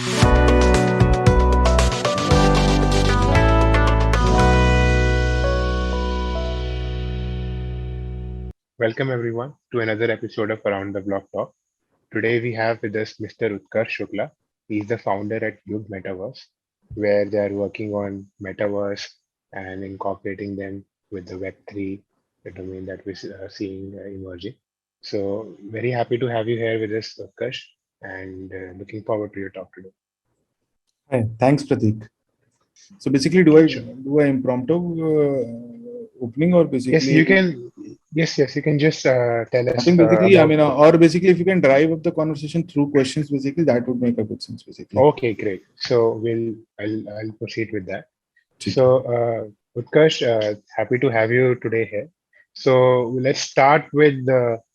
Welcome everyone to another episode of Around the Block Talk. Today we have with us Mr. Utkarsh Shukla. He is the founder at YUG Metaverse, where they are working on Metaverse and incorporating them with the Web3, the domain that we're seeing emerging. So very happy to have you here with us, Utkarsh, and looking forward to your talk today. Hi, thanks, Pratik. So basically, do Okay, I sure. do I impromptu opening or Yes, basically? you can. Yes, you can just tell I us think basically, I about. mean, or basically, if you can drive up the conversation through questions, basically, that would make a good sense, basically. Okay, great. So I'll proceed with that. So, Okay. Utkarsh, happy to have you today here. So, let's start with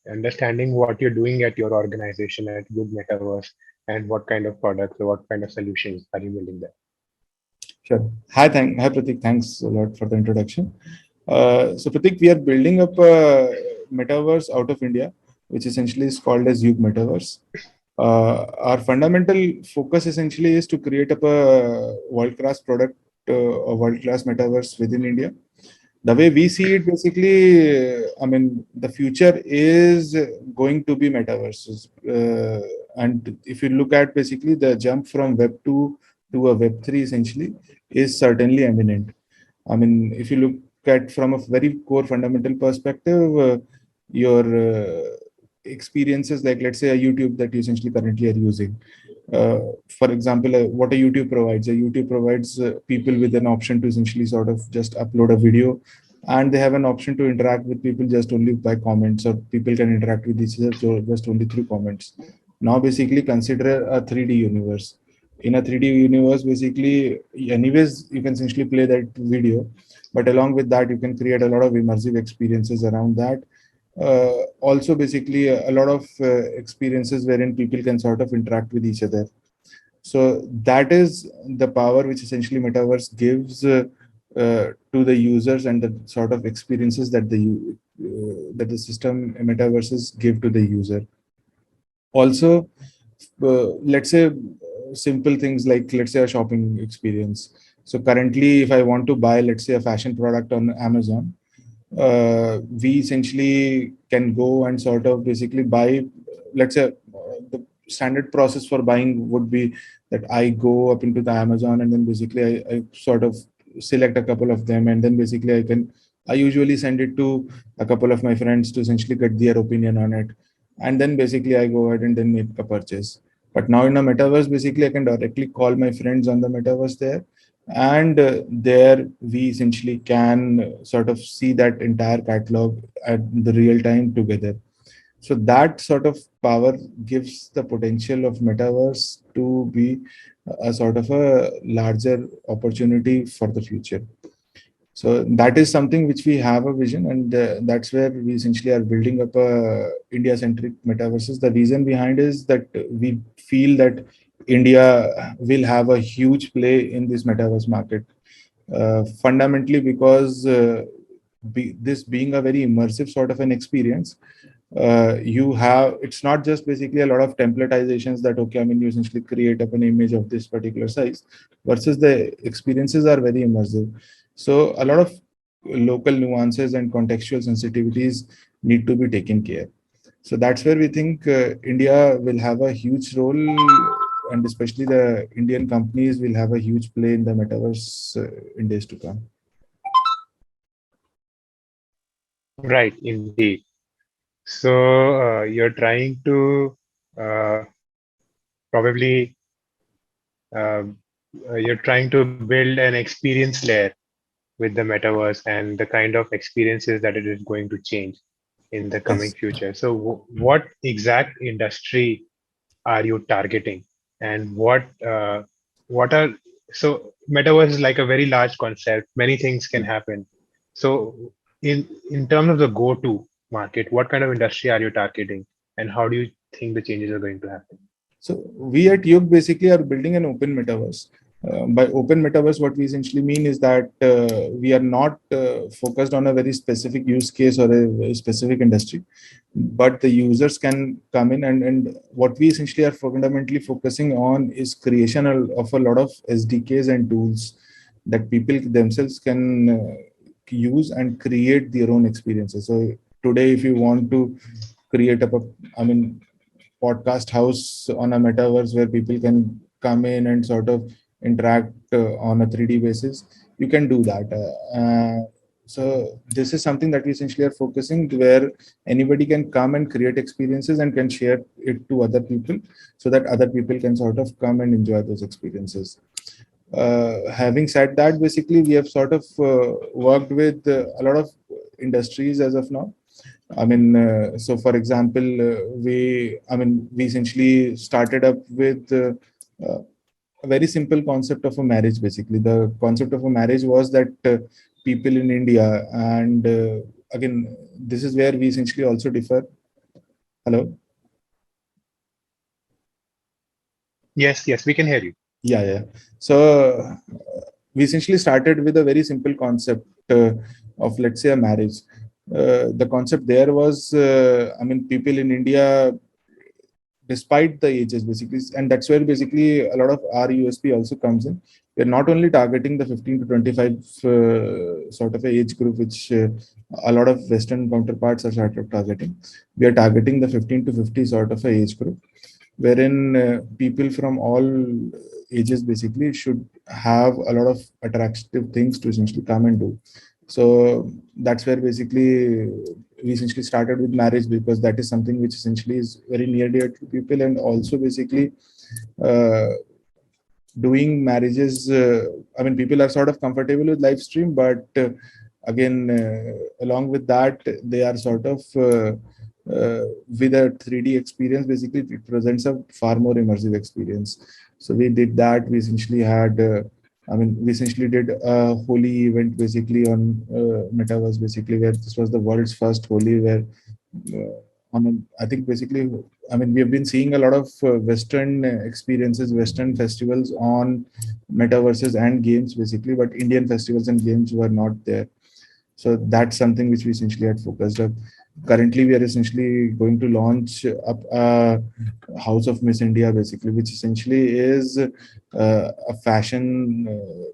understanding what you're doing at your organization at Good Metaverse and what kind of products or what kind of solutions are you building there? Sure. Hi, Pratik. Thanks a lot for the introduction. So, Pratik, we are building up a metaverse out of India, which essentially is called as YUG Metaverse. Our fundamental focus essentially is to create up a world-class product, a world-class metaverse within India. The way we see it, basically, I mean, the future is going to be metaverses. And if you look at basically the jump from Web 2 to a Web 3, essentially, is certainly imminent. I mean, if you look at from a very core fundamental perspective, your experiences, like let's say a YouTube that you essentially currently are using. For example, what a YouTube provides. A YouTube provides people with an option to essentially sort of just upload a video, and they have an option to interact with people just only by comments, or people can interact with each other just only through comments. Now, basically, consider a 3D universe. In a 3D universe, basically, anyways, you can essentially play that video, but along with that, you can create a lot of immersive experiences around that. Also, basically, a lot of experiences wherein people can sort of interact with each other. So that is the power which essentially metaverse gives to the users, and the sort of experiences that the system metaverses give to the user. Also, let's say simple things like, let's say, a shopping experience. So currently, if I want to buy, let's say, a fashion product on Amazon, we essentially can go and sort of basically buy, let's say, the standard process for buying would be that I go up into the Amazon, and then basically I sort of select a couple of them, and then basically I usually send it to a couple of my friends to essentially get their opinion on it, and then basically I go ahead and then make a purchase. But now in a metaverse, basically I can directly call my friends on the metaverse there, and there we essentially can sort of see that entire catalog at the real time together. So that sort of power gives the potential of metaverse to be a sort of a larger opportunity for the future. So that is something which we have a vision, and that's where we essentially are building up a India-centric metaverses. The reason behind is that we feel that India will have a huge play in this metaverse market, fundamentally because this being a very immersive sort of an experience, you have, it's not just basically a lot of templatizations that, okay, I mean, you essentially create up an image of this particular size, versus the experiences are very immersive. So a lot of local nuances and contextual sensitivities need to be taken care. So that's where we think India will have a huge role, and especially the Indian companies will have a huge play in the metaverse in days to come. Right, indeed. So, you're trying to probably you're trying to build an experience layer with the metaverse and the kind of experiences that it is going to change in the coming Yes. future. So, what exact industry are you targeting, and what are so metaverse is like a very large concept. Many things can happen. So, in terms of the go-to market, what kind of industry are you targeting, and how do you think the changes are going to happen? So we at YUG basically are building an open metaverse. By open metaverse, what we essentially mean is that we are not focused on a very specific use case or a very specific industry, but the users can come in, and what we essentially are fundamentally focusing on is creation of a lot of SDKs and tools that people themselves can use and create their own experiences. So today, if you want to create I mean, podcast house on a metaverse where people can come in and sort of interact on a 3D basis, you can do that. So this is something that we essentially are focusing, where anybody can come and create experiences and can share it to other people, so that other people can sort of come and enjoy those experiences. Having said that, basically we have sort of worked with a lot of industries as of now. I mean, so for example, we essentially started up with a very simple concept of a marriage. Basically, the concept of a marriage was that people in India, and again, this is where we essentially also differ. Hello? Yes, yes, we can hear you. Yeah, yeah. So we essentially started with a very simple concept of, let's say, a marriage. The concept there was, people in India, despite the ages, basically, and that's where basically a lot of our USP also comes in. We're not only targeting the 15 to 25 sort of a age group, which a lot of Western counterparts are sort of targeting. We are targeting the 15 to 50 sort of a age group, wherein people from all ages basically should have a lot of attractive things to essentially come and do. So that's where basically we essentially started with marriage, because that is something which essentially is very near dear to people, and also basically uh, doing marriages. People are sort of comfortable with live stream, but again, along with that, they are sort of with a 3D experience. Basically, it presents a far more immersive experience. So we did that. We essentially had. We essentially did a Holi event basically on Metaverse, basically, where this was the world's first Holi, where I think basically, we have been seeing a lot of Western experiences, Western festivals on metaverses and games, basically, but Indian festivals and games were not there. So that's something which we essentially had focused on. Currently, we are essentially going to launch up a House of Miss India, basically, which essentially is a fashion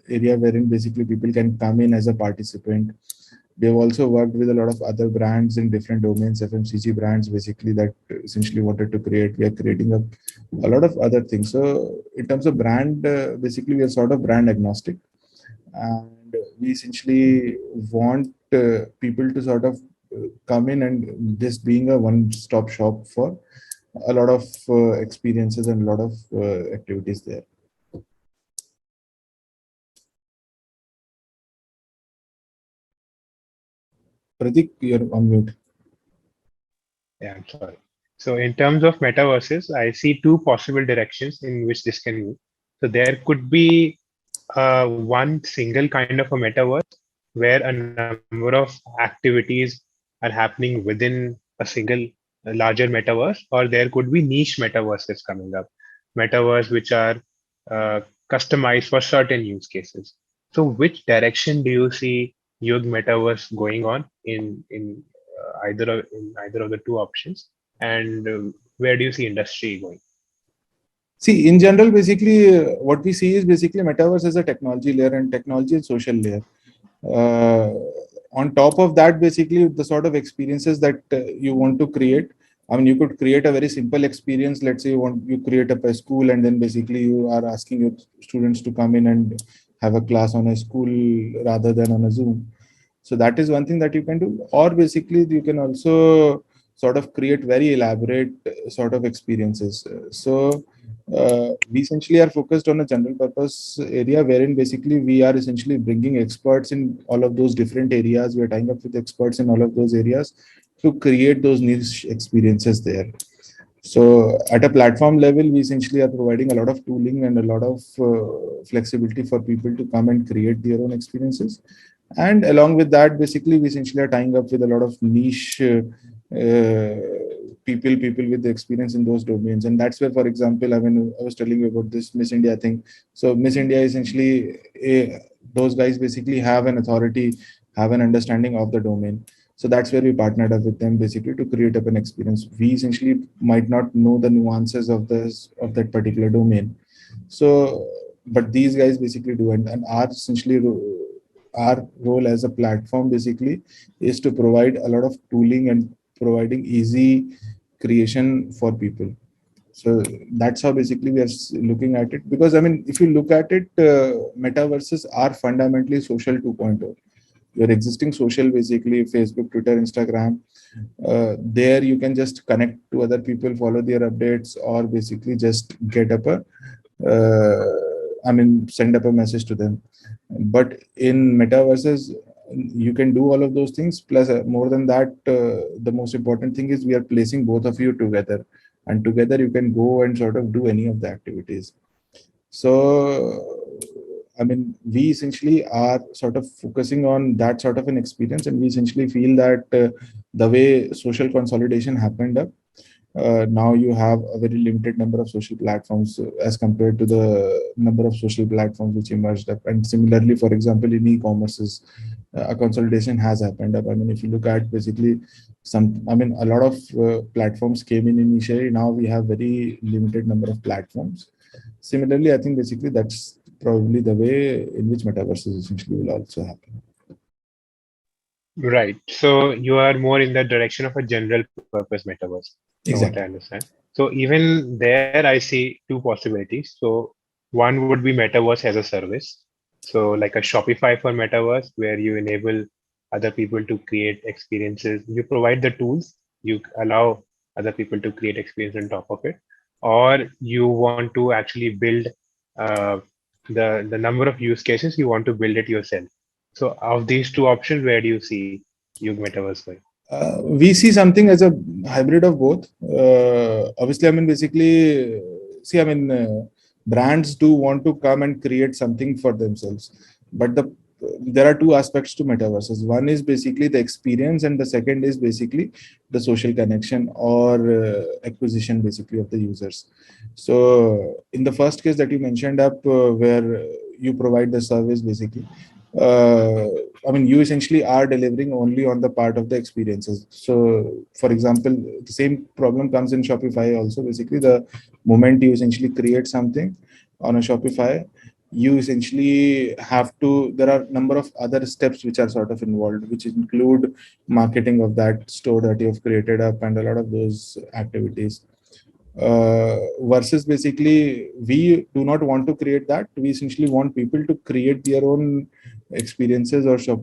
area wherein basically people can come in as a participant. We have also worked with a lot of other brands in different domains, FMCG brands, basically, that essentially wanted to create. We are creating a lot of other things. So in terms of brand, basically, we are sort of brand agnostic, and we essentially want people to sort of come in, and this being a one-stop shop for a lot of experiences and a lot of activities there. Pratik, you're on mute. Yeah, I'm sorry. So in terms of metaverses, I see two possible directions in which this can move. So there could be one single kind of a metaverse where a number of activities are happening within a single larger metaverse, or there could be niche metaverses coming up, metaverse which are uh, customized for certain use cases. So which direction do you see YUG Metaverse going on in either of the two options, and where do you see industry going? See, in general, basically, what we see is basically metaverse as a technology layer and technology and social layer. Uh, on top of that, basically, the sort of experiences that you want to create. You could create a very simple experience. Let's say you create up a school, and then basically you are asking your students to come in and have a class on a school rather than on a Zoom. So that is one thing that you can do. Or basically, you can also sort of create very elaborate sort of experiences. We essentially are focused on a general purpose area, wherein basically we are essentially bringing experts in all of those different areas. We are tying up with experts in all of those areas to create those niche experiences there. So at a platform level, we essentially are providing a lot of tooling and a lot of flexibility for people to come and create their own experiences. And along with that, basically, we essentially are tying up with a lot of niche people with the experience in those domains. And that's where, for example, I mean, I was telling you about this Miss India thing. So Miss India essentially, those guys basically have an authority, have an understanding of the domain. So that's where we partnered up with them basically to create up an experience. We essentially might not know the nuances of this of that particular domain. So, but these guys basically do, and our essentially our role as a platform basically is to provide a lot of tooling and providing easy creation for people. So that's how basically we are looking at it. Because I mean, if you look at it, metaverses are fundamentally social 2.0. Your existing social, basically Facebook, Twitter, Instagram, there you can just connect to other people, follow their updates, or basically just get up a I mean, send up a message to them. But in metaverses, you can do all of those things. Plus, more than that, the most important thing is we are placing both of you together, and together you can go and sort of do any of the activities. So, I mean, we essentially are sort of focusing on that sort of an experience, and we essentially feel that the way social consolidation happened up, now you have a very limited number of social platforms as compared to the number of social platforms which emerged up. And similarly, for example, in e-commerces, a consolidation has happened up. I mean, if you look at basically I mean, a lot of platforms came in initially. Now we have very limited number of platforms. Similarly, I think basically that's probably the way in which metaverses essentially will also happen. Right. So you are more in the direction of a general purpose metaverse, from what I Exactly. understand. So even there, I see two possibilities. So one would be metaverse as a service. So like a Shopify for metaverse, where you enable other people to create experiences. You provide the tools. You allow other people to create experience on top of it, or you want to actually build uh, the number of use cases. You want to build it yourself. So of these two options, where do you see Yug Metaverse going? We see something as a hybrid of both. Obviously, I mean, basically, see, I mean, brands do want to come and create something for themselves, but there are two aspects to metaverses. One is basically the experience, and the second is basically the social connection or acquisition, basically, of the users. So, in the first case that you mentioned up, where you provide the service, basically, uh, I mean, you essentially are delivering only on the part of the experiences. So, for example, the same problem comes in Shopify also. Basically, the moment you essentially create something on a Shopify, you essentially have to, there are a number of other steps which are sort of involved, which include marketing of that store that you've created up and a lot of those activities. Versus basically, we do not want to create that. We essentially want people to create their own experiences or shop,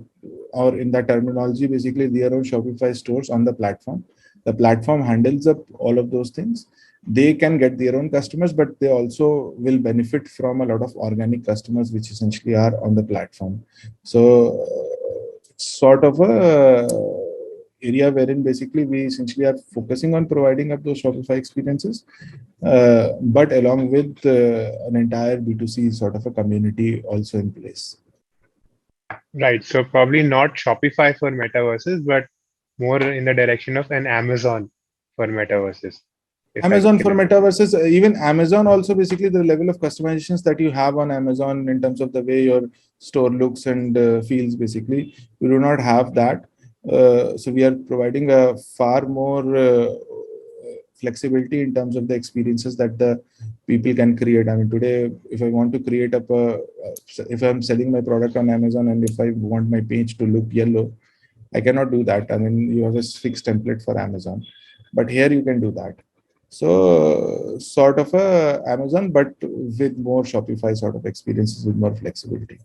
or in that terminology, basically their own Shopify stores on the platform. The platform handles up all of those things. They can get their own customers, but they also will benefit from a lot of organic customers which essentially are on the platform. So sort of a area wherein basically we essentially are focusing on providing up those Shopify experiences, but along with an entire B2C sort of a community also in place. Right. So probably not Shopify for metaverses, but more in the direction of an Amazon for metaverses, if I Amazon can for assume. metaverses, even Amazon also basically the level of customizations that you have on Amazon in terms of the way your store looks and feels, basically, we do not have that. So we are providing a far more flexibility in terms of the experiences that the people can create. I mean, today, if I want to create up if I'm selling my product on Amazon and if I want my page to look yellow, I cannot do that. I mean, you have a fixed template for Amazon, but here you can do that. So sort of a Amazon, but with more Shopify sort of experiences with more flexibility.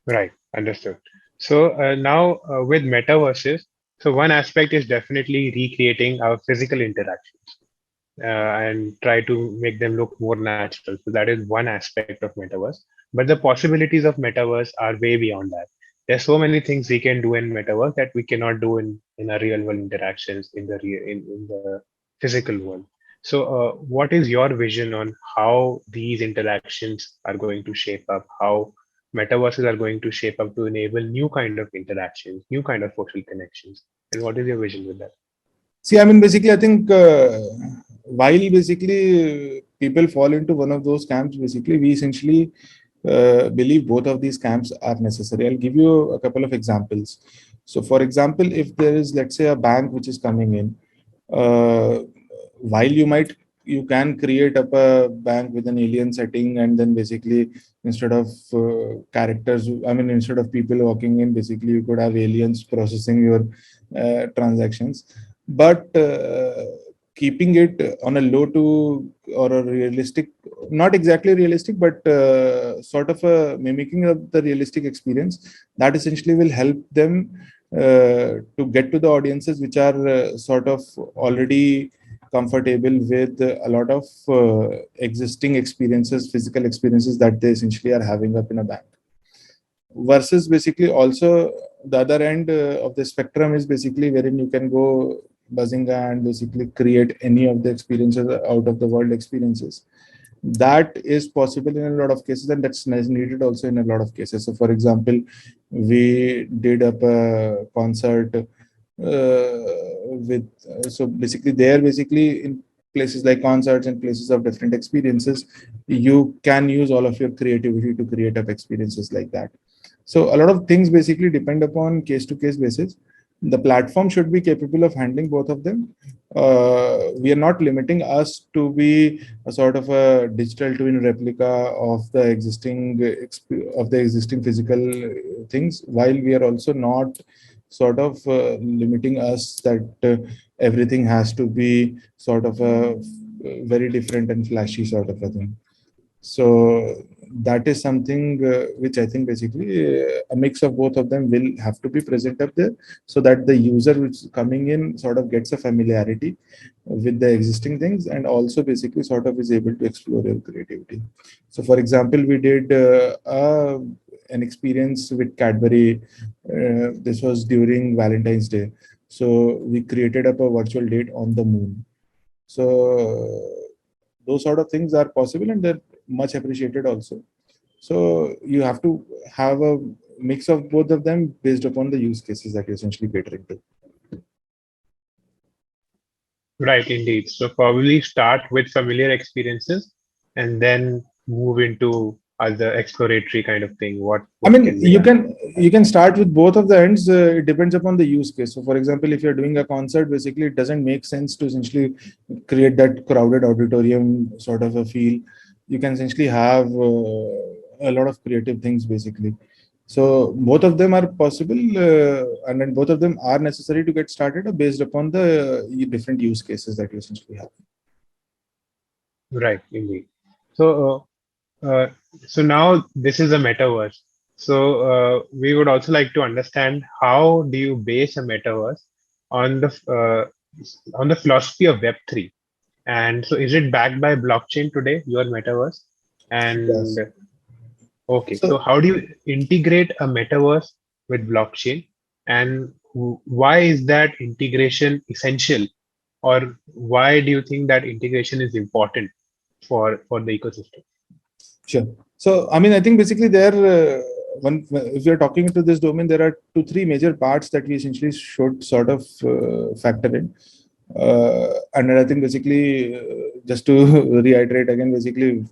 Right. Understood. So now with metaverses, so one aspect is definitely recreating our physical interactions and try to make them look more natural. So that is one aspect of metaverse. But the possibilities of metaverse are way beyond that. There's so many things we can do in metaverse that we cannot do in our real world interactions in the physical world. So what is your vision on how these interactions are going to shape up? How metaverses are going to shape up to enable new kind of interactions, new kind of social connections? And what is your vision with that? See, I mean, basically, I think while basically people fall into one of those camps, basically, we essentially believe both of these camps are necessary. I'll give you a couple of examples. So, for example, if there is, let's say, a bank which is coming in, uh, while you can create up a bank with an alien setting, and then basically instead of characters, I mean, instead of people walking in, basically you could have aliens processing your transactions. But keeping it on a low to or a realistic, not exactly realistic, but sort of a mimicking of the realistic experience, that essentially will help them to get to the audiences which are sort of already comfortable with a lot of existing experiences, physical experiences that they essentially are having up in a bank. Versus basically also the other end of the spectrum is basically wherein you can go buzzing and basically create any of the experiences out of the world experiences. That is possible in a lot of cases, and that's needed also in a lot of cases. So for example, we did up a concert with so basically there, basically in places like concerts and places of different experiences, you can use all of your creativity to create up experiences like that. So a lot of things basically depend upon case to case basis. The platform should be capable of handling both of them. We are not limiting us to be a sort of a digital twin replica of the existing physical things, while we are also not sort of limiting us that everything has to be sort of a very different and flashy sort of a thing. So that is something which I think basically a mix of both of them will have to be present up there, so that the user which is coming in sort of gets a familiarity with the existing things, and also basically sort of is able to explore your creativity. So for example, we did an experience with Cadbury. This was during Valentine's Day. So we created up a virtual date on the moon. So those sort of things are possible, and they're much appreciated also. So you have to have a mix of both of them based upon the use cases that you're essentially catering to. Right, indeed. So probably start with familiar experiences and then move into other exploratory kind of thing. I What mean, can be done? you can start with both of the ends. It depends upon the use case. So, for example, if you're doing a concert, basically it doesn't make sense to essentially create that crowded auditorium sort of a feel. You can essentially have a lot of creative things, basically. So both of them are possible, and then both of them are necessary to get started based upon the different use cases that you essentially have. Right, indeed. So so now this is a metaverse. So we would also like to understand how do you base a metaverse on the philosophy of Web3? And so is it backed by blockchain today, your metaverse? And Yes. okay, so So how do you integrate a metaverse with blockchain? And why is that integration essential? Or why do you think that integration is important for the ecosystem? sure. So, I mean, I think basically there, if you're talking into this domain, there are two, three major parts that we essentially should sort of factor in. And I think basically, just to reiterate again, basically,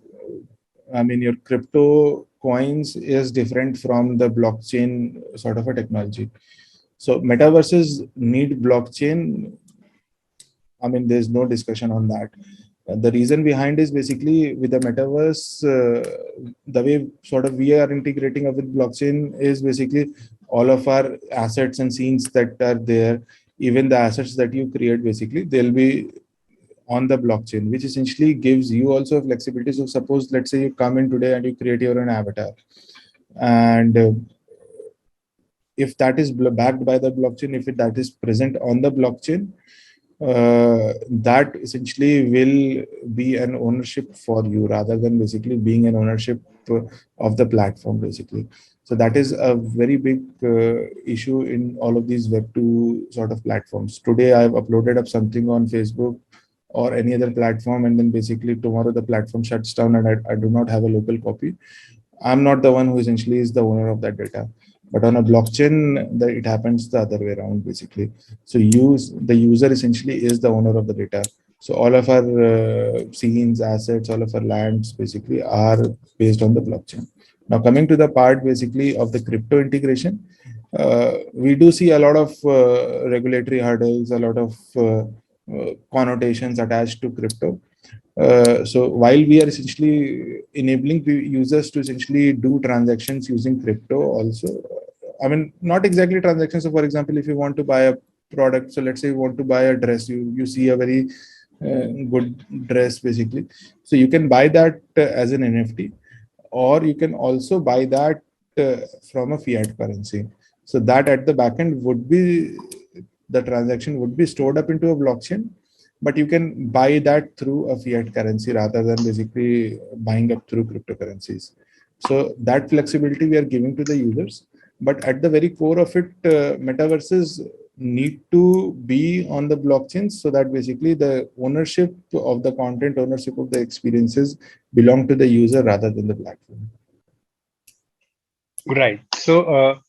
I mean, your crypto coins is different from the blockchain sort of a technology. So, metaverses need blockchain. I mean, there's no discussion on that. The reason behind is basically with the metaverse, the way sort of we are integrating up with blockchain is basically all of our assets and scenes that are there, even the assets that you create, basically, they'll be on the blockchain, which essentially gives you also flexibility. So suppose, let's say you come in today and you create your own avatar, and if that is backed by the blockchain, if that is present on the blockchain, that essentially will be an ownership for you rather than basically being an ownership of the platform, basically. So that is a very big issue in all of these Web2 sort of platforms. Today, I've uploaded up something on Facebook or any other platform, and then basically tomorrow the platform shuts down and I do not have a local copy. I'm not the one who essentially is the owner of that data. But on a blockchain, it happens the other way around basically. So the user essentially is the owner of the data. So all of our scenes, assets, all of our lands basically are based on the blockchain. Now coming to the part basically of the crypto integration, we do see a lot of regulatory hurdles, a lot of connotations attached to crypto. So while we are essentially enabling users to essentially do transactions using crypto also, I mean, not exactly transactions. So for example, if you want to buy a product, so let's say you want to buy a dress, you see a very good dress basically. So you can buy that as an NFT, or you can also buy that uh, from a fiat currency. So that at the back end would be, the transaction would be stored up into a blockchain, but you can buy that through a fiat currency rather than basically buying up through cryptocurrencies. So that flexibility we are giving to the users, but at the very core of it, metaverses need to be on the blockchain so that basically the ownership of the content, ownership of the experiences belong to the user rather than the platform. Right. So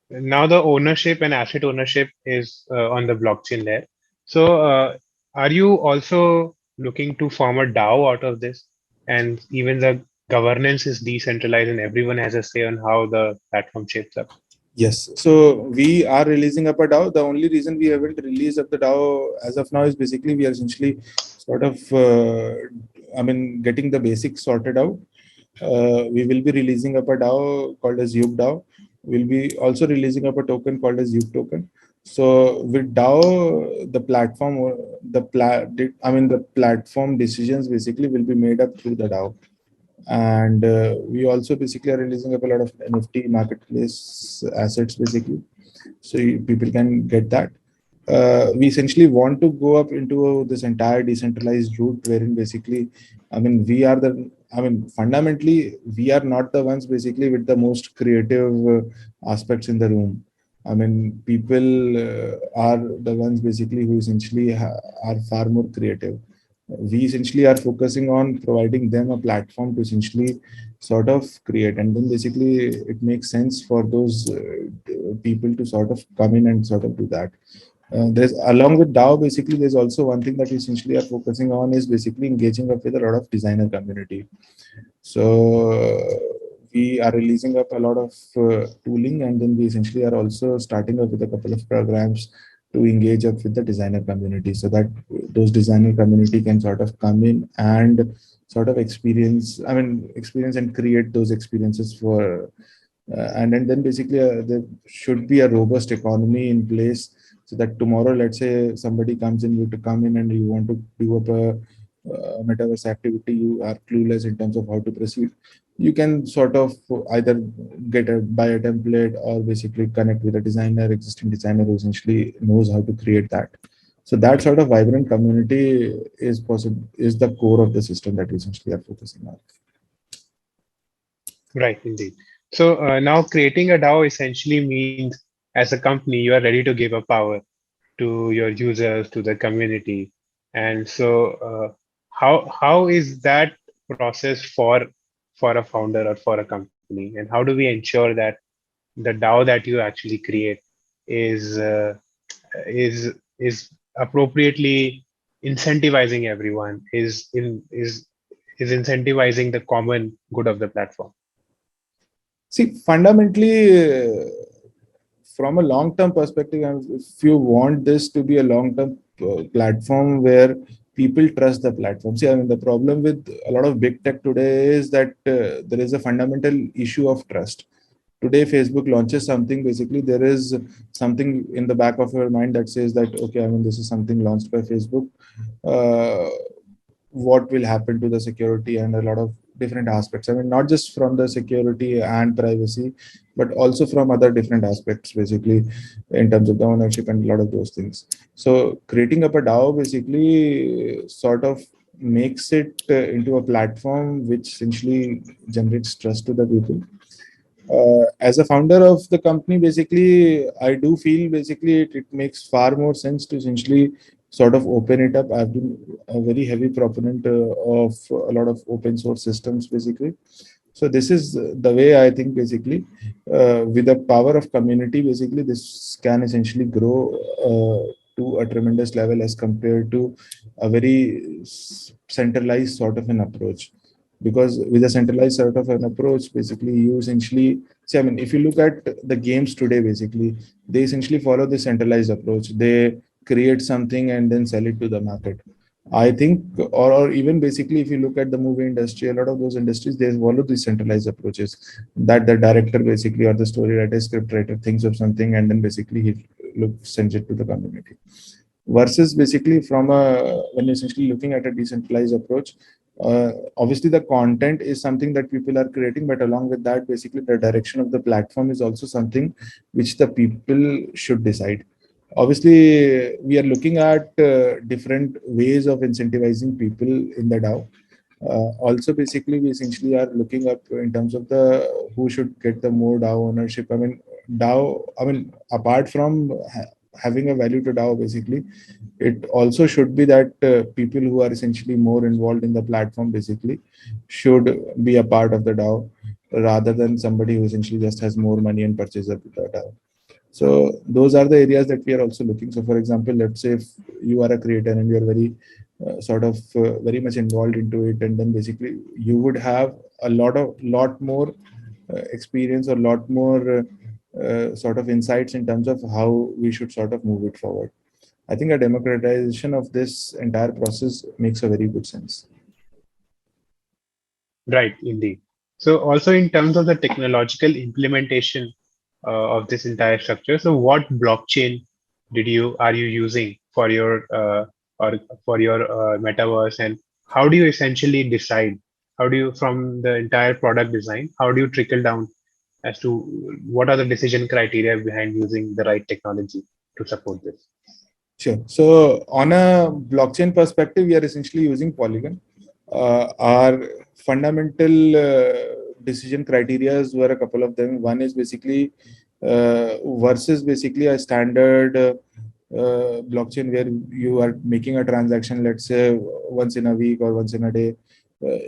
now the ownership and asset ownership is on the blockchain layer. So are you also looking to form a DAO out of this? And even the governance is decentralized and everyone has a say on how the platform shapes up. Yes. So we are releasing up a DAO. The only reason we haven't released up the DAO as of now is basically we are essentially sort of, I mean, getting the basics sorted out. We will be releasing up a DAO called as YUG DAO. We'll be also releasing up a token called as YUG token. So with DAO, the platform, I mean, the platform decisions basically will be made up through the DAO. And we also basically are releasing up a lot of NFT marketplace assets basically, so people can get that. We essentially want to go up into this entire decentralized route wherein basically, I mean, fundamentally, we are not the ones basically with the most creative aspects in the room. I mean, people are the ones basically who essentially are far more creative. We essentially are focusing on providing them a platform to essentially sort of create, and then basically it makes sense for those people to sort of come in and sort of do that. There's along with DAO, basically, there's also one thing that we essentially are focusing on is basically engaging up with a lot of designer community. So we are releasing up a lot of tooling, and then we essentially are also starting up with a couple of programs to engage up with the designer community, so that those designer community can sort of come in and sort of experience and create those experiences for, and then basically there should be a robust economy in place, so that tomorrow, let's say somebody comes in, you to come in and you want to do up a metaverse activity, you are clueless in terms of how to proceed, you can sort of either buy a template or basically connect with a designer, existing designer who essentially knows how to create that. So that sort of vibrant community is possible, is the core of the system that we essentially are focusing on. Right, indeed. So now creating a DAO essentially means as a company, you are ready to give a power to your users, to the community. And so how is that process for a founder or for a company? And how do we ensure that the DAO that you actually create is is appropriately incentivizing everyone, is incentivizing the common good of the platform? See, fundamentally, from a long-term perspective, and if you want this to be a long-term platform where people trust the platform. See, I mean, the problem with a lot of big tech today is that there is a fundamental issue of trust. Today, Facebook launches something. Basically, there is something in the back of your mind that says that, okay, I mean, this is something launched by Facebook. Uh, what will happen to the security and a lot of different aspects. I mean, not just from the security and privacy, but also from other different aspects, basically, in terms of the ownership and a lot of those things. So, creating up a DAO basically sort of makes it into a platform which essentially generates trust to the people. As a founder of the company, basically, I do feel basically it makes far more sense to essentially sort of open it up. I've been a very heavy proponent of a lot of open source systems, basically. So this is the way I think basically with the power of community, basically this can essentially grow to a tremendous level as compared to a very centralized sort of an approach. Because with a centralized sort of an approach, basically you essentially see, I mean, if you look at the games today, basically they essentially follow the centralized approach. They create something and then sell it to the market. I think, or even basically, if you look at the movie industry, a lot of those industries they follow these centralized approaches. That the director basically or the story writer, script writer thinks of something and then basically he sends it to the community. Versus basically from a when you're essentially looking at a decentralized approach, obviously the content is something that people are creating, but along with that, basically the direction of the platform is also something which the people should decide. Obviously, we are looking at different ways of incentivizing people in the DAO. Also, basically, we essentially are looking up in terms of the who should get the more DAO ownership. I mean, DAO. I mean, apart from having a value to DAO, basically, it also should be that people who are essentially more involved in the platform, basically, should be a part of the DAO rather than somebody who essentially just has more money and purchases the DAO. So those are the areas that we are also looking. So for example, let's say if you are a creator and you are very very much involved into it, and then basically you would have a lot more experience or lot more sort of insights in terms of how we should sort of move it forward. I think a democratization of this entire process makes a very good sense. Right, indeed. So also in terms of the technological implementation of this entire structure, so what blockchain are you using for your or for your metaverse, and how do you essentially decide? How do you, from the entire product design, how do you trickle down as to what are the decision criteria behind using the right technology to support this? Sure. So on a blockchain perspective, we are essentially using Polygon. Our fundamental decision criteria were a couple of them. One is basically versus basically a standard blockchain where you are making a transaction, let's say once in a week or once in a day.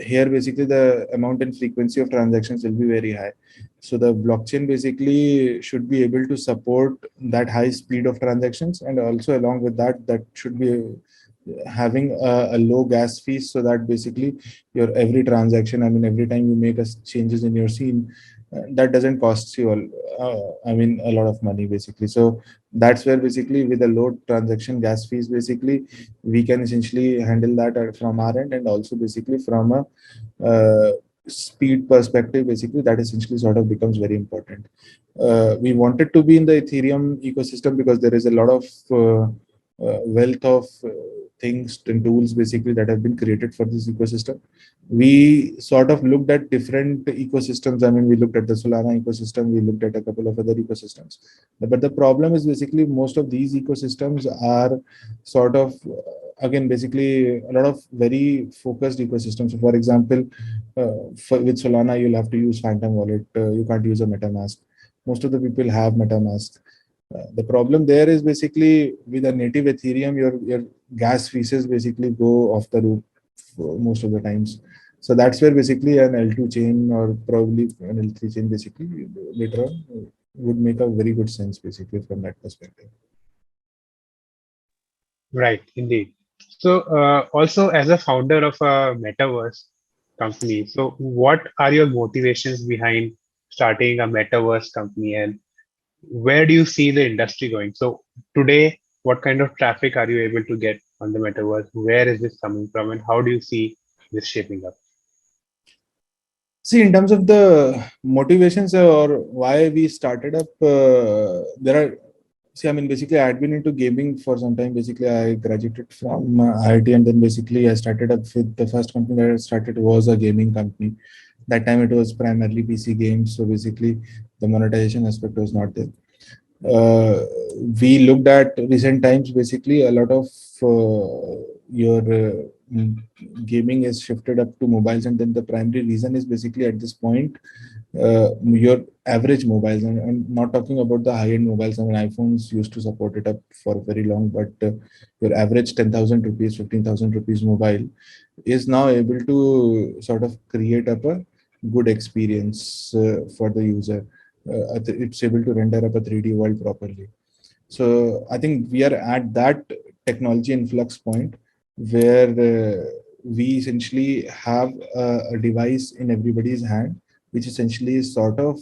Here, basically, the amount and frequency of transactions will be very high. So the blockchain basically should be able to support that high speed of transactions, and also along with that, that should be having a low gas fees, so that basically your every transaction, I mean, every time you make a changes in your scene, that doesn't cost you I mean a lot of money basically. So that's where basically with the low transaction gas fees, basically we can essentially handle that from our end, and also basically from a speed perspective, basically that essentially sort of becomes very important. We wanted to be in the Ethereum ecosystem because there is a lot of wealth of things and tools basically that have been created for this ecosystem. We sort of looked at different ecosystems. I mean, we looked at the Solana ecosystem, we looked at a couple of other ecosystems. But the problem is basically most of these ecosystems are sort of again basically a lot of very focused ecosystems. So for example, with Solana, you'll have to use Phantom Wallet. You can't use a MetaMask. Most of the people have MetaMask. The problem there is basically with a native Ethereum, your gas fees basically go off the roof most of the times. So that's where basically an L2 chain or probably an L3 chain basically later on would make a very good sense basically from that perspective. Right, indeed. So, also as a founder of a metaverse company, so what are your motivations behind starting a metaverse company, and where do you see the industry going? So, today, what kind of traffic are you able to get on the metaverse? Where is this coming from, and how do you see this shaping up? See, in terms of the motivations or why we started up, there are. See, I mean, basically, I had been into gaming for some time. Basically, I graduated from IIT, and then basically, I started up with the first company that I started was a gaming company. That time, it was primarily PC games. So basically, the monetization aspect was not there. uh, we looked at recent times, basically a lot of your mm, gaming is shifted up to mobiles, and then the primary reason is basically at this point your average mobiles, and I'm not talking about the high-end mobiles. I mean, iPhones used to support it up for very long, but your average 10,000 rupees, 15,000 rupees mobile is now able to sort of create up a good experience for the user. It's able to render up a 3D world properly. So I think we are at that technology influx point where we essentially have a device in everybody's hand, which essentially is sort of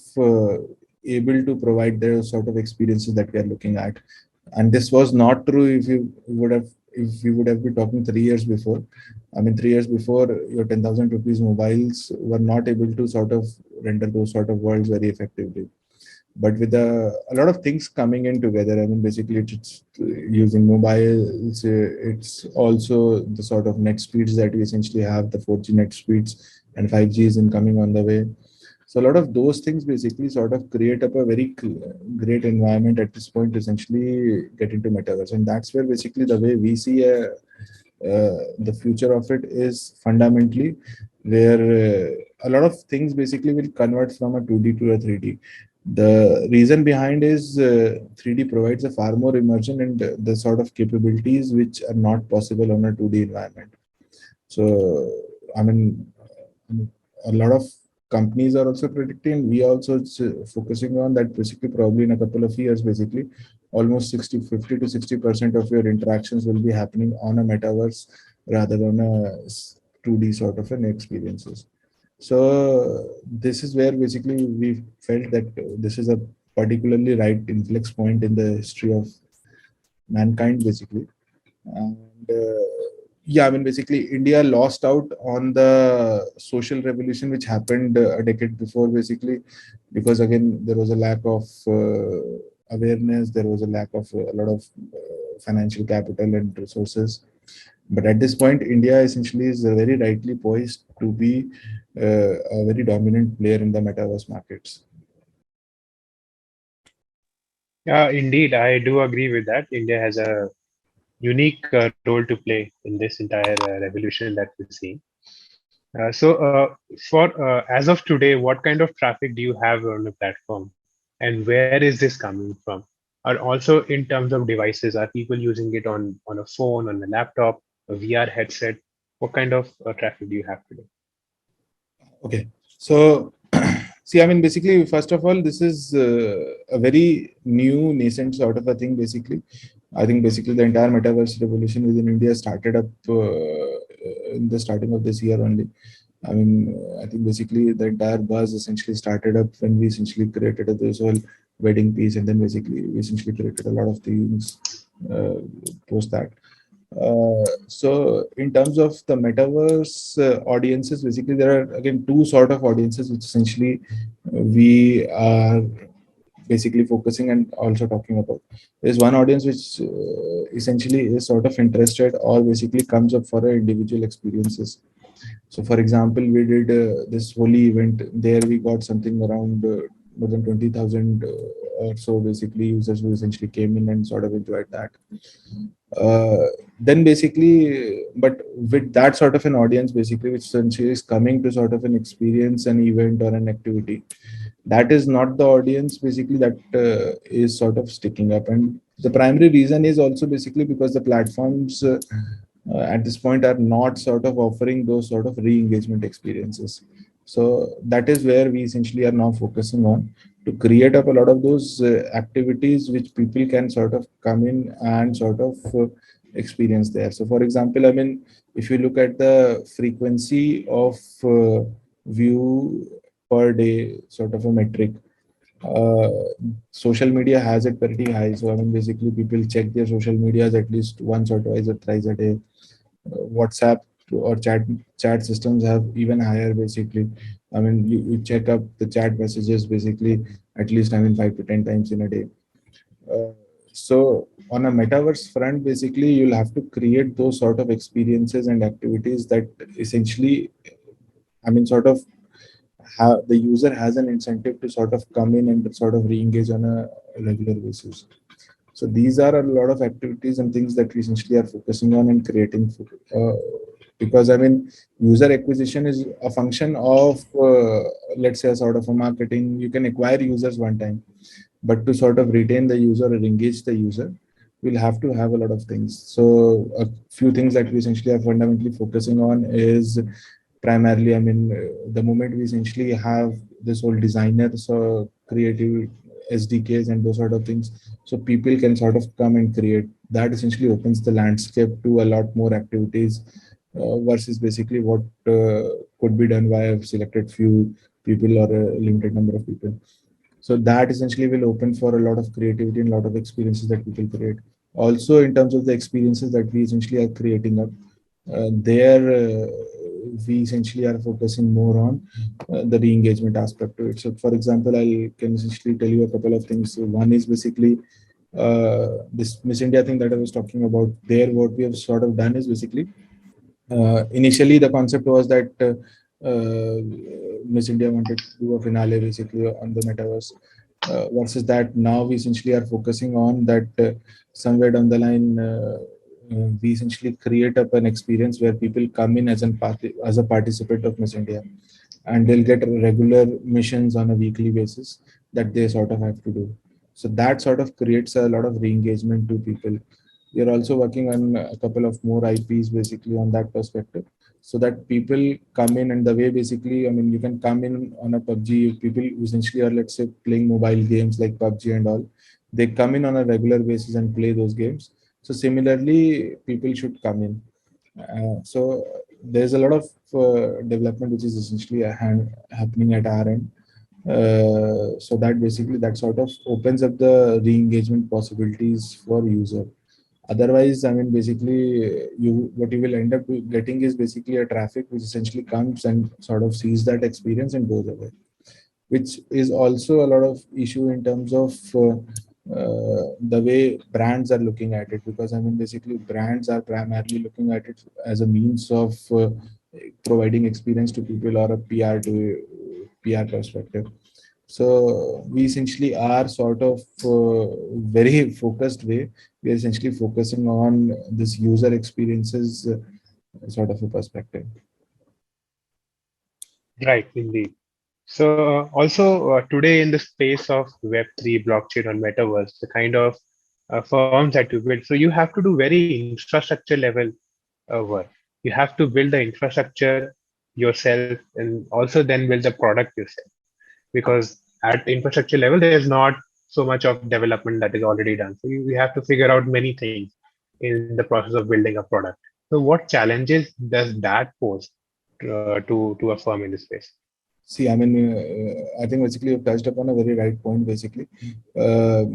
able to provide the sort of experiences that we are looking at. And this was not true if we would have been talking 3 years before. I mean, 3 years before, your 10,000 rupees mobiles were not able to sort of render those sort of worlds very effectively. But with a lot of things coming in together, I mean, basically it's using mobiles, it's also the sort of net speeds that we essentially have, the 4G net speeds, and 5G is incoming on the way. So a lot of those things basically sort of create up a very great environment at this point to essentially get into metaverse. And that's where basically the way we see the future of it is fundamentally where a lot of things basically will convert from a 2D to a 3D. The reason behind is 3D provides a far more immersion and the sort of capabilities which are not possible on a 2D environment. So, I mean, a lot of companies are also predicting. We are also focusing on that basically probably in a couple of years, basically almost 50 to 60% of your interactions will be happening on a metaverse rather than a 2D sort of an experiences. So this is where basically we felt that this is a particularly right inflex point in the history of mankind, basically. And yeah, I mean, basically, India lost out on the social revolution which happened a decade before, basically, because again, there was a lack of awareness, there was a lack of a lot of financial capital and resources. But at this point, India essentially is very rightly poised to be a very dominant player in the metaverse markets. Yeah, indeed, I do agree with that. India has a unique role to play in this entire revolution that we're seeing. For as of today, what kind of traffic do you have on the platform, and where is this coming from? Or also in terms of devices, are people using it on a phone, on a laptop, a VR headset? What kind of traffic do you have today? Okay. So, see, I mean, basically, first of all, this is a very new nascent sort of a thing, basically. I think basically the entire metaverse revolution within India started up in the starting of this year only. I mean, I think basically the entire buzz essentially started up when we essentially created this whole wedding piece, and then basically we essentially created a lot of things uh, post that. So in terms of the metaverse audiences, basically there are again two sort of audiences which essentially we are basically focusing and also talking about. There's one audience which essentially is sort of interested or basically comes up for individual experiences. So for example, we did this holy event. There we got something around more than 20,000 or so basically users who essentially came in and sort of enjoyed that. uh, then basically, but with that sort of an audience basically which essentially is coming to sort of an experience, an event or an activity, that is not the audience basically that is sort of sticking up. And the primary reason is also basically because the platforms at this point are not sort of offering those sort of re-engagement experiences. So that is where we essentially are now focusing on to create up a lot of those activities which people can sort of come in and sort of experience there. So for example, I mean, if you look at the frequency of view per day sort of a metric, uh, social media has it pretty high. So I mean, basically people check their social medias at least once or twice or thrice a day. WhatsApp or chat systems have even higher basically. I mean, you check up the chat messages basically at least, I mean, 5 to 10 times in a day. Uh, so on a metaverse front, basically you'll have to create those sort of experiences and activities that essentially, I mean, sort of the user has an incentive to sort of come in and sort of re-engage on a regular basis. So these are a lot of activities and things that we essentially are focusing on and creating uh, because I mean, user acquisition is a function of let's say a sort of a marketing. You can acquire users one time, but to sort of retain the user or engage the user, we'll have to have a lot of things. So a few things that we essentially are fundamentally focusing on is primarily, the moment we essentially have this whole designer, so creative SDKs and those sort of things, so people can sort of come and create. That essentially opens the landscape to a lot more activities versus basically what could be done by a selected few people or a limited number of people. So that essentially will open for a lot of creativity and a lot of experiences that people create. Also, in terms of the experiences that we essentially are creating up, there we essentially are focusing more on the re-engagement aspect to it. So, for example, I can essentially tell you a couple of things. So one is basically this Miss India thing that I was talking about. There, what we have sort of done is basically initially the concept was that Miss India wanted to do a finale basically on the metaverse. Versus that, now we essentially are focusing on that somewhere down the line, we essentially create up an experience where people come in as a participant of Miss India, and they'll get regular missions on a weekly basis that they sort of have to do. So that sort of creates a lot of re-engagement to people. We are also working on a couple of more IPs basically on that perspective, so that people come in, and the way basically, you can come in on a PUBG, people who essentially are, let's say, playing mobile games like PUBG and all, they come in on a regular basis and play those games. So similarly, people should come in. So there's a lot of development which is essentially happening at our end. So that basically that sort of opens up the re-engagement possibilities for user. Otherwise, basically, you what you will end up getting is basically a traffic which essentially comes and sort of sees that experience and goes away, which is also a lot of issue in terms of the way brands are looking at it. Because basically, brands are primarily looking at it as a means of providing experience to people or a PR perspective. So we essentially are sort of very focused way. We are essentially focusing on this user experiences sort of a perspective. Right, indeed. So also today in the space of Web3, blockchain, or metaverse, the kind of firms that you build, so you have to do very infrastructure level work. You have to build the infrastructure yourself and also then build the product yourself. Because at infrastructure level, there's not so much of development that is already done. So you have to figure out many things in the process of building a product. So what challenges does that pose to a firm in this space? See, I think basically you've touched upon a very right point. Basically, uh,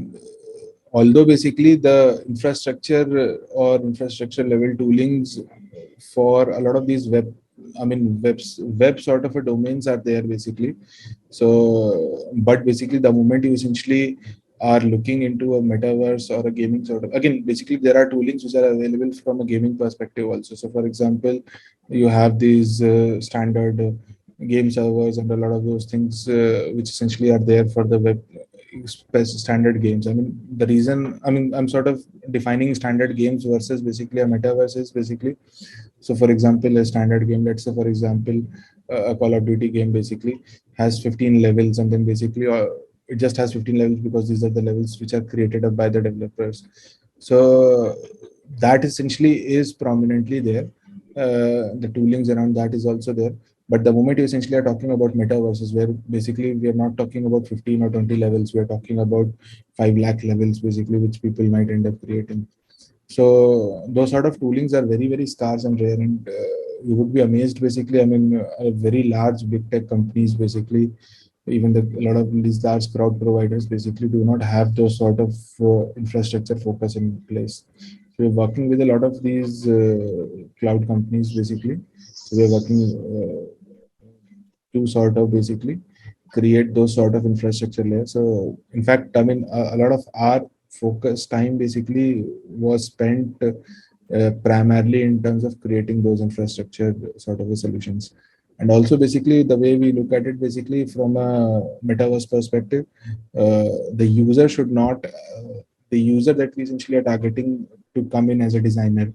although basically the infrastructure or infrastructure level toolings for a lot of these web sort of a domains are there basically. So, but basically, the moment you essentially are looking into a metaverse or a gaming sort of, again, basically there are toolings which are available from a gaming perspective also. So, for example, you have these standard game servers and a lot of those things which essentially are there for the web standard games. The reason, I'm sort of defining standard games versus basically a metaverse is basically, so for example, a standard game, let's say for example, a Call of Duty game basically has 15 levels, and then basically it just has 15 levels because these are the levels which are created up by the developers. So that essentially is prominently there. The toolings around that is also there. But the moment you essentially are talking about metaverses, where basically we are not talking about 15 or 20 levels, we are talking about 5 lakh levels basically, which people might end up creating. So those sort of toolings are very, very scarce and rare, and you would be amazed. Basically, very large big tech companies, basically, even a lot of these large cloud providers, basically, do not have those sort of infrastructure focus in place. So we're working with a lot of these cloud companies, basically. So we're working to sort of basically create those sort of infrastructure layers. So in fact, a lot of our focus time basically was spent primarily in terms of creating those infrastructure sort of solutions. And also basically the way we look at it basically from a metaverse perspective, the user should not, the user that we essentially are targeting to come in as a designer,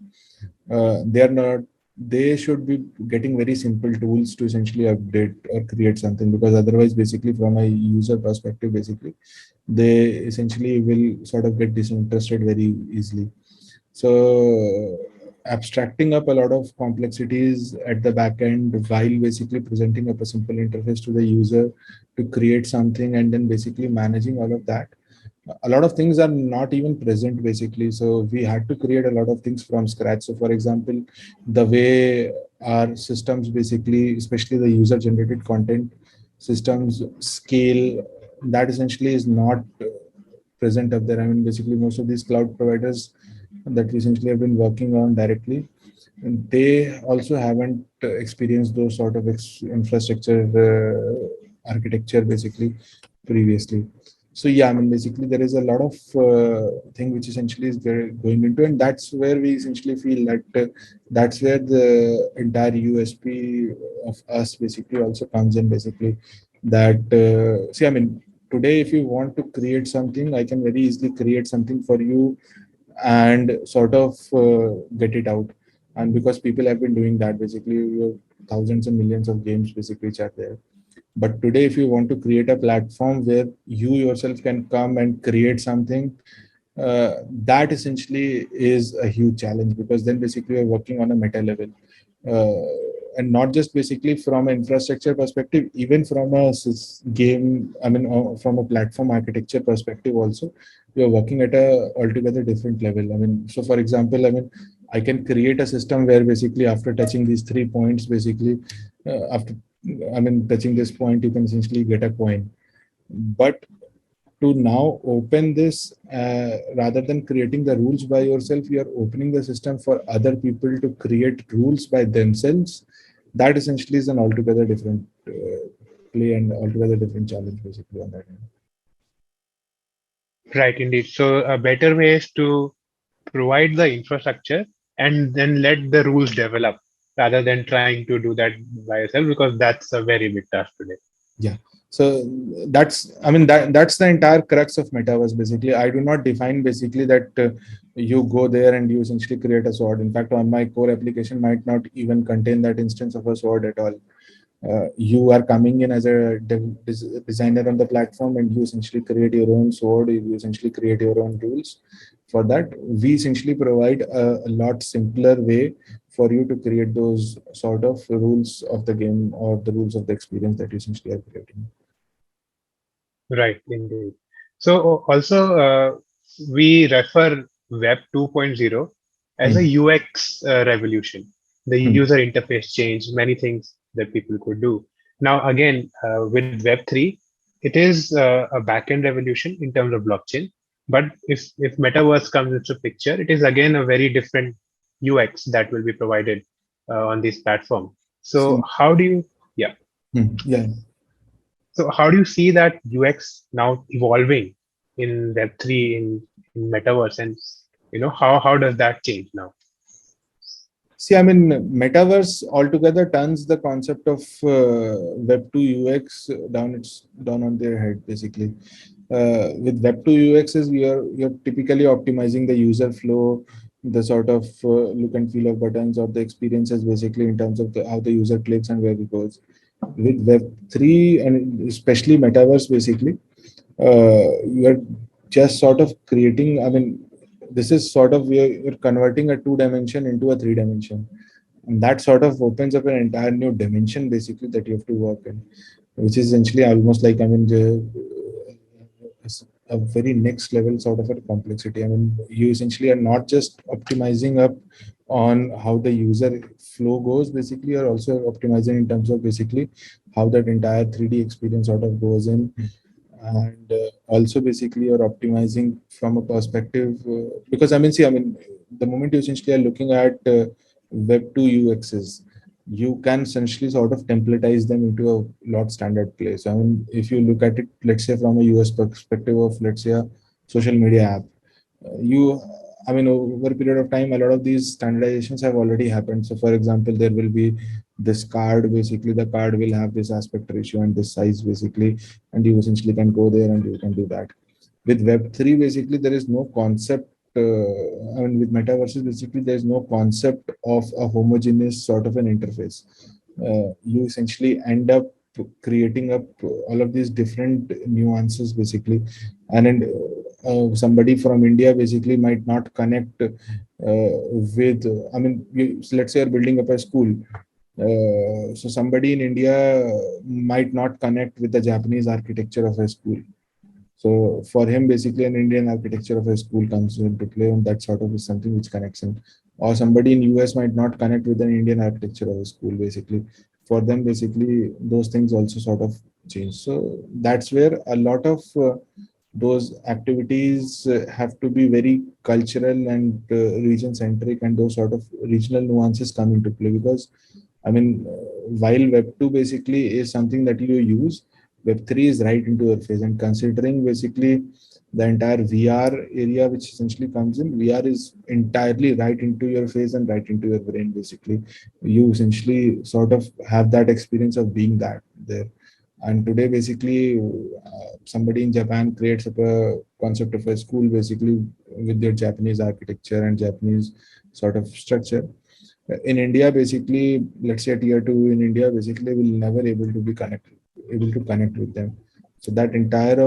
they are not, they should be getting very simple tools to essentially update or create something, because otherwise basically from a user perspective basically they essentially will sort of get disinterested very easily. So abstracting up a lot of complexities at the back end while basically presenting up a simple interface to the user to create something, and then basically managing all of that. A lot of things are not even present basically, so we had to create a lot of things from scratch. So for example, the way our systems basically, especially the user generated content systems scale, that essentially is not present up there. I mean, basically most of these cloud providers that we essentially have been working on directly, and they also haven't experienced those sort of infrastructure architecture basically previously. So yeah, I mean, basically there is a lot of thing which essentially is there going into, and that's where we essentially feel that that's where the entire USP of us basically also comes in basically. That see, I mean, today if you want to create something, I can very easily create something for you and sort of get it out. And because people have been doing that basically, you have thousands and millions of games basically which are there. But today if you want to create a platform where you yourself can come and create something, that essentially is a huge challenge, because then basically you're working on a meta level, and not just basically from an infrastructure perspective, even from a game, I mean, from a platform architecture perspective also, you're working at a altogether different level. I mean, so for example, I mean, I can create a system where basically after touching these 3 points basically, after, I mean, touching this point, you can essentially get a coin. But to now open this, rather than creating the rules by yourself, you are opening the system for other people to create rules by themselves. That essentially is an altogether different play and altogether different challenge basically on that end. Right, indeed. So a better way is to provide the infrastructure and then let the rules develop rather than trying to do that by yourself, because that's a very big task today. Yeah. So that's, I mean, that's the entire crux of metaverse basically. I do not define basically that you go there and you essentially create a sword. In fact, on my core application might not even contain that instance of a sword at all. You are coming in as a designer on the platform, and you essentially create your own sword, you essentially create your own rules. For that, we essentially provide a lot simpler way for you to create those sort of rules of the game or the rules of the experience that you essentially are creating. Right, indeed. So also we refer Web 2.0 as a Hmm. UX revolution. The Hmm. user interface changed many things that people could do. Now again, with Web 3, it is a backend revolution in terms of blockchain. But if metaverse comes into picture, it is again a very different UX that will be provided on this platform. So See, how do you, yeah? yeah. So how do you see that UX now evolving in Web3 in metaverse, and how does that change now? See, I mean, metaverse altogether turns the concept of Web 2 UX down on their head, basically. With Web 2 UXs, you're typically optimizing the user flow, the sort of look and feel of buttons or the experiences, basically in terms of how the user clicks and where it goes. With Web 3 and especially metaverse, basically, you're just sort of creating. I mean, this is sort of where you're converting a 2 dimension into a 3 dimension, and that sort of opens up an entire new dimension basically that you have to work in, which is essentially almost like, I mean, a very next level sort of a complexity. I mean, you essentially are not just optimizing up on how the user flow goes, basically you're also optimizing in terms of basically how that entire 3D experience sort of goes in. And also basically you're optimizing from a perspective, because I mean, see, I mean, the moment you essentially are looking at web 2 UXs, you can essentially sort of templatize them into a lot standard place. I mean, if you look at it, let's say from a US perspective of, let's say, a social media app, you, I mean, over a period of time, a lot of these standardizations have already happened. So for example, there will be this card, basically the card will have this aspect ratio and this size basically, and you essentially can go there and you can do that. With web 3 basically there is no concept, I mean, with metaverses basically there is no concept of a homogeneous sort of an interface. You essentially end up creating up all of these different nuances basically. And somebody from India basically might not connect with, I mean, so let's say you're building up a school. So somebody in India might not connect with the Japanese architecture of a school. So for him, basically, an Indian architecture of a school comes into play, and that sort of is something which connects him. Or somebody in US might not connect with an Indian architecture of a school. Basically, for them, basically, those things also sort of change. So that's where a lot of those activities have to be very cultural and region centric, and those sort of regional nuances come into play. Because I mean, while Web 2 basically is something that you use, Web 3 is right into your face. And considering basically the entire VR area, which essentially comes in, VR is entirely right into your face and right into your brain. Basically, you essentially sort of have that experience of being that there. And today, basically, somebody in Japan creates up a concept of a school, basically with their Japanese architecture and Japanese sort of structure. In India, basically, let's say tier two in India, basically will never able to connect with them. So that entire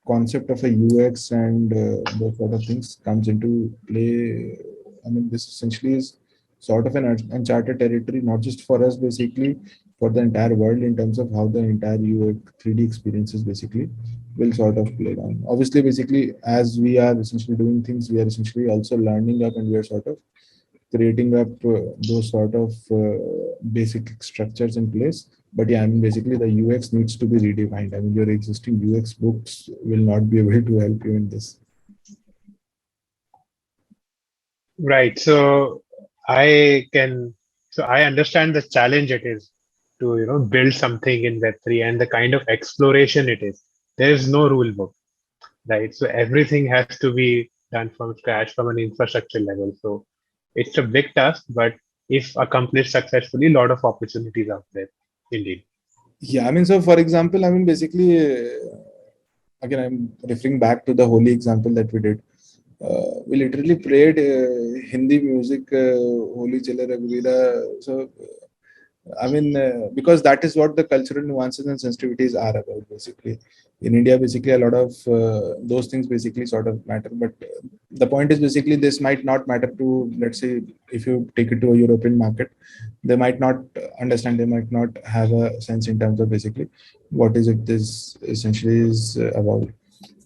concept of a UX and those sort of things comes into play. I mean, this essentially is sort of an uncharted territory, not just for us, basically, for the entire world in terms of how the entire UX 3D experiences basically will sort of play down. Obviously, basically, as we are essentially doing things, we are essentially also learning up and we are sort of creating up those sort of basic structures in place. But yeah, I mean, basically the UX needs to be redefined. I mean, your existing UX books will not be able to help you in this. Right. I can, so I understand the challenge it is to, build something in Web3 and the kind of exploration it is. There is no rule book, right? So everything has to be done from scratch from an infrastructure level. So it's a big task, but if accomplished successfully, a lot of opportunities out there, indeed. Yeah, I mean, so for example, I mean, basically, again, I'm referring back to the Holi example that we did. We literally played Hindi music, Holi Chala Raghuveera. So I mean, because that is what the cultural nuances and sensitivities are about, basically. In India, basically, a lot of those things basically sort of matter. But the point is basically this might not matter to, let's say, if you take it to a European market, they might not understand, they might not have a sense in terms of basically what is it this essentially is about.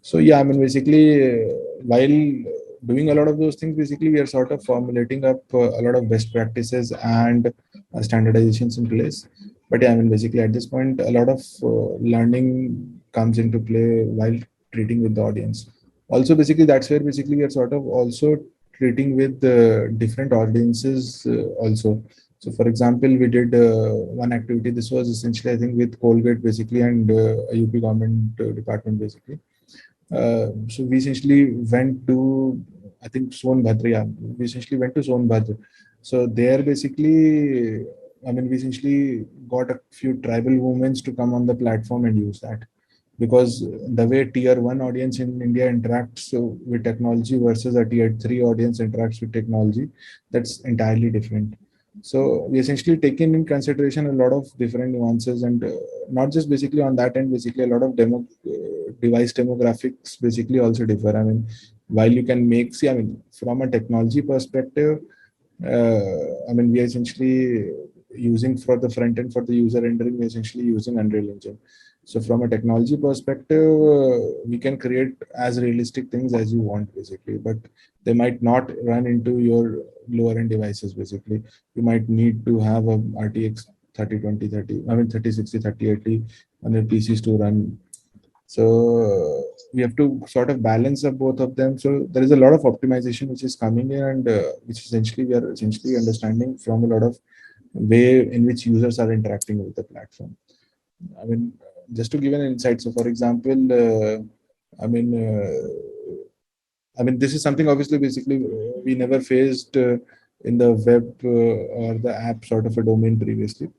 So yeah, I mean, basically, while doing a lot of those things, basically, we are sort of formulating up a lot of best practices and standardizations in place. But yeah, I mean, basically, at this point, a lot of learning comes into play while treating with the audience. Also, basically, that's where basically we are sort of also treating with different audiences also. So, for example, we did one activity. This was essentially, I think, with Colgate basically and a UP government department basically. So we essentially went to, I think, Sonbhadra. Yeah, we essentially went to Sonbhadra. So there, basically, I mean, we essentially got a few tribal women to come on the platform and use that, because the way tier one audience in India interacts with technology versus a tier three audience interacts with technology, that's entirely different. So we essentially taken in consideration a lot of different nuances, and not just basically on that end, basically a lot of device demographics basically also differ. I mean, while you can make, see, I mean, from a technology perspective, I mean, we are essentially using for the front end for the user rendering, we're essentially using Unreal Engine. So from a technology perspective, we can create as realistic things as you want, basically, but they might not run into your lower end devices. Basically, you might need to have a RTX 3020 30. I mean 3060 3080 on your PCs to run. So we have to sort of balance up both of them. So there is a lot of optimization which is coming in, and which essentially we are essentially understanding from a lot of way in which users are interacting with the platform. I mean, just to give an insight. So, for example, I mean, this is something obviously basically we never faced in the web or the app sort of a domain previously.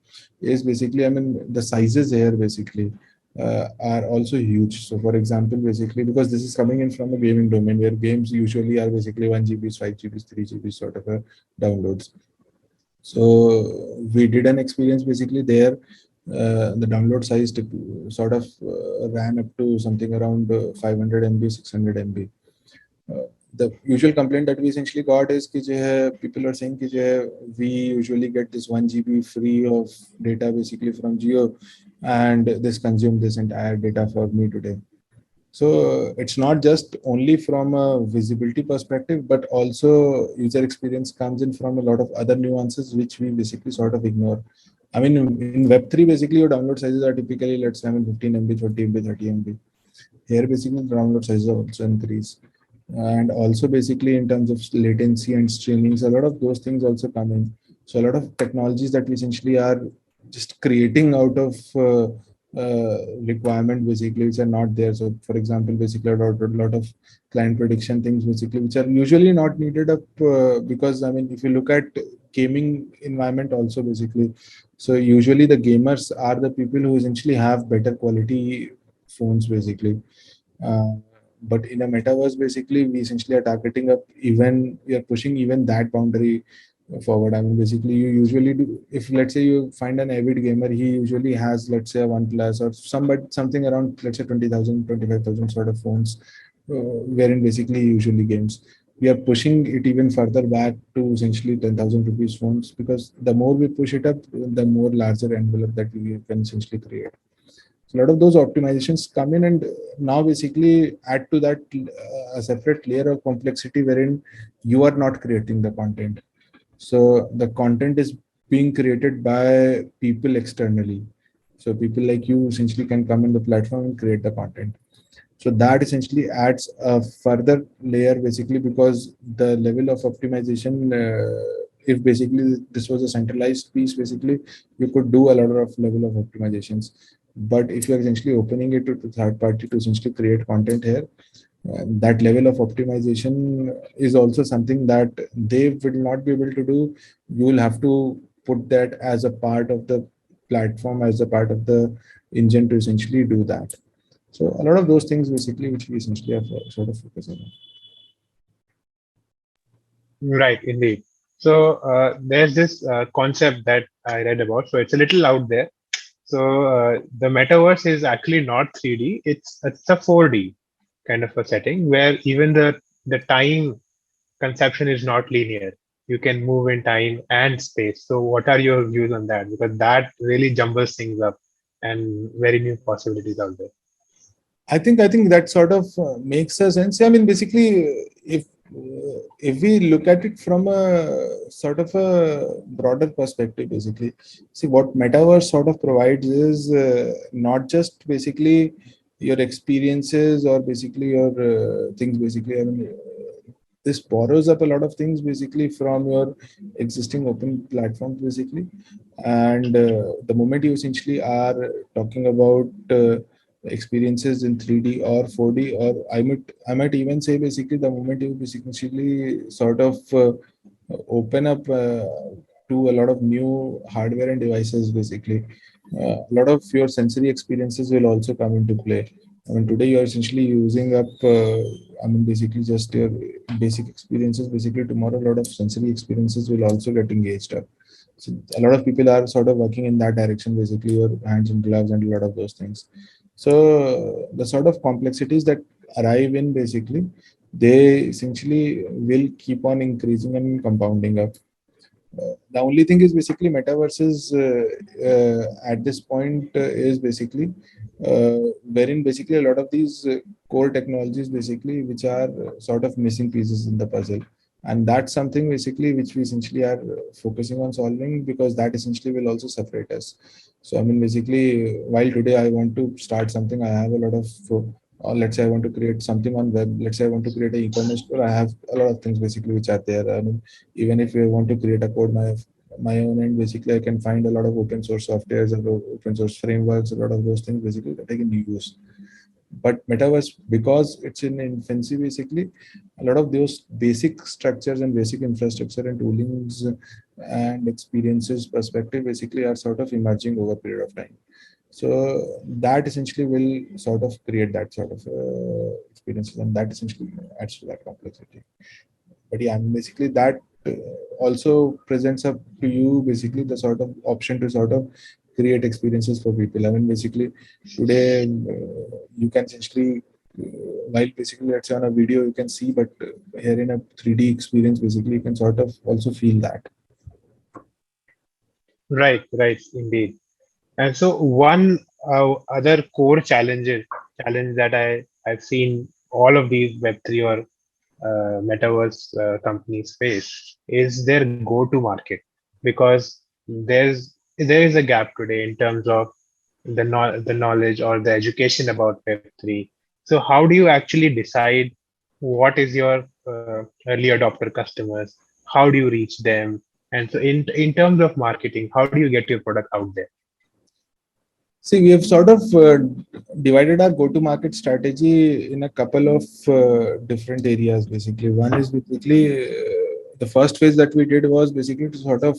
Is basically, I mean, the sizes here basically are also huge. So, for example, basically, because this is coming in from a gaming domain where games usually are basically 1 GB, 5 GB, 3 GB sort of a downloads. So we did an experience basically there. The download size sort of ran up to something around 500 MB, 600 MB. The usual complaint that we essentially got is कि जो है, people are saying कि जो है, we usually get this 1 GB free of data basically from Geo, and this consume this entire data for me today. So it's not just only from a visibility perspective, but also user experience comes in from a lot of other nuances which we basically sort of ignore. I mean, in Web3, basically your download sizes are typically, let's say, 15 MB, 20 MB, 30 MB. Here, basically, the download sizes are also increase. And also, basically, in terms of latency and streaming, so a lot of those things also come in. So a lot of technologies that we essentially are just creating out of requirement basically, which are not there. So for example, basically a lot of client prediction things basically, which are usually not needed up because I mean, if you look at gaming environment also basically, so usually the gamers are the people who essentially have better quality phones basically. uh, but in a metaverse basically, we essentially are targeting up, even we are pushing even that boundary forward. I mean, basically, you usually do, if let's say you find an avid gamer, he usually has, let's say, a OnePlus or something around, let's say, 20,000, 25,000 sort of phones, wherein basically usually games. We are pushing it even further back to essentially 10,000 rupees phones, because the more we push it up, the more larger envelope that we can essentially create. So a lot of those optimizations come in, and now basically add to that a separate layer of complexity wherein you are not creating the content. So the content is being created by people externally. So people like you essentially can come in the platform and create the content. So that essentially adds a further layer basically, because the level of optimization, if basically this was a centralized piece, basically you could do a lot of level of optimizations. But if you're essentially opening it to third party to essentially create content here, that level of optimization is also something that they will not be able to do. You will have to put that as a part of the platform, as a part of the engine to essentially do that. So a lot of those things basically, which we essentially have sort of focusing on. Right, indeed. So there's this concept that I read about. So it's a little out there. So the metaverse is actually not 3D. It's a 4D kind of a setting where even the time conception is not linear. You can move in time and space. So what are your views on that? Because that really jumbles things up and very new possibilities out there. I think that sort of makes a sense. I mean, basically, if we look at it from a sort of a broader perspective, basically, see what metaverse sort of provides is not just basically your experiences or basically your things. Basically, I mean, this borrows up a lot of things basically from your existing open platforms, basically, and the moment you essentially are talking about experiences in 3D or 4D, or I might even say basically the moment you basically sort of open up to a lot of new hardware and devices, basically a lot of your sensory experiences will also come into play. I mean, today you're essentially using up, I mean, basically just your basic experiences. Basically, tomorrow a lot of sensory experiences will also get engaged up. So a lot of people are sort of working in that direction, basically your hands and gloves and a lot of those things. So the sort of complexities that arrive in basically, they essentially will keep on increasing and compounding up. The only thing is basically metaverse is at this point is basically wherein basically a lot of these core technologies basically which are sort of missing pieces in the puzzle, and that's something basically which we essentially are focusing on solving, because that essentially will also separate us. So I mean, basically, while today I want to start something, I have a lot of let's say I want to create something on web, let's say I want to create an e-commerce store, I have a lot of things basically which are there. I mean, even if I want to create a code my own end, basically I can find a lot of open source softwares and open source frameworks, a lot of those things basically that I can use. But metaverse, because it's in infancy basically, a lot of those basic structures and basic infrastructure and toolings and experiences perspective basically are sort of emerging over a period of time. So that essentially will sort of create that sort of experiences, and that essentially adds to that complexity. But yeah, I mean, basically that uh, also presents up to you basically the sort of option to sort of create experiences for people. I mean, basically today you can essentially while basically let's say on a video you can see, but here in a 3D experience, basically you can sort of also feel that. Right, right, indeed. And so one other core challenge that I've seen all of these Web3 or metaverse companies face is their go-to market, because there is a gap today in terms of the knowledge or the education about Web3. So how do you actually decide what is your early adopter customers? How do you reach them? And so in terms of marketing, how do you get your product out there? See, we have sort of divided our go-to-market strategy in a couple of different areas. Basically, one is basically the first phase that we did was basically to sort of